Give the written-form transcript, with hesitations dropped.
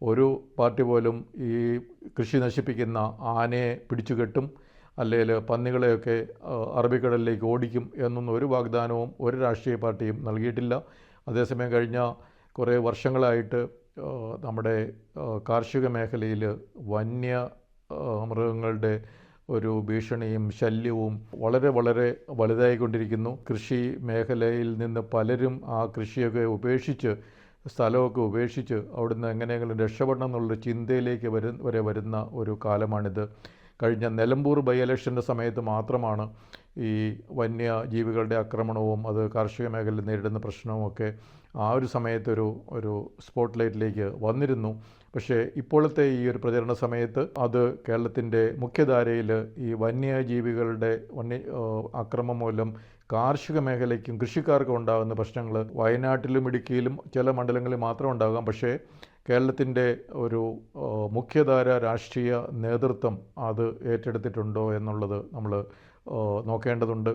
ഒരു പാർട്ടി പോലും ഈ കൃഷി നശിപ്പിക്കുന്ന ആനയെ പിടിച്ചുകെട്ടും, അല്ലെങ്കിൽ പന്നികളെയൊക്കെ അറബിക്കടലിലേക്ക് ഓടിക്കും എന്നൊന്നും ഒരു വാഗ്ദാനവും ഒരു രാഷ്ട്രീയ പാർട്ടിയും നൽകിയിട്ടില്ല. അതേസമയം കഴിഞ്ഞ കുറേ വർഷങ്ങളായിട്ട് നമ്മുടെ കാർഷിക മേഖലയിൽ മൃഗങ്ങളുടെ ഒരു ഭീഷണിയും ശല്യവും വളരെ വളരെ വലുതായിക്കൊണ്ടിരിക്കുന്നു. കൃഷി മേഖലയിൽ നിന്ന് പലരും ആ കൃഷിയൊക്കെ ഉപേക്ഷിച്ച്, സ്ഥലമൊക്കെ ഉപേക്ഷിച്ച് അവിടുന്ന് എങ്ങനെയെങ്കിലും രക്ഷപ്പെടണം എന്നുള്ളൊരു ചിന്തയിലേക്ക് വരെ വരുന്ന ഒരു കാലമാണിത്. കഴിഞ്ഞ നിലമ്പൂർ ബൈ ഇലക്ഷൻ്റെ സമയത്ത് മാത്രമാണ് ഈ വന്യജീവികളുടെ ആക്രമണവും അത് കാർഷിക മേഖലയിൽ നേരിടുന്ന പ്രശ്നവുമൊക്കെ ആ ഒരു സമയത്തൊരു സ്പോട്ട് ലൈറ്റിലേക്ക് വന്നിരുന്നു. പക്ഷേ ഇപ്പോഴത്തെ ഈ ഒരു പ്രചരണ സമയത്ത് അത് കേരളത്തിൻ്റെ മുഖ്യധാരയിൽ ഈ വന്യജീവികളുടെ ആക്രമണം മൂലം കാർഷിക മേഖലയ്ക്കും കൃഷിക്കാർക്കും ഉണ്ടാകുന്ന പ്രശ്നങ്ങൾ വയനാട്ടിലും ഇടുക്കിയിലും ചില മണ്ഡലങ്ങളിൽ മാത്രം ഉണ്ടാകാം. പക്ഷേ കേരളത്തിൻ്റെ ഒരു മുഖ്യധാര രാഷ്ട്രീയ നേതൃത്വം അത് ഏറ്റെടുത്തിട്ടുണ്ടോ എന്നുള്ളത് നമ്മൾ നോക്കേണ്ടതുണ്ട്.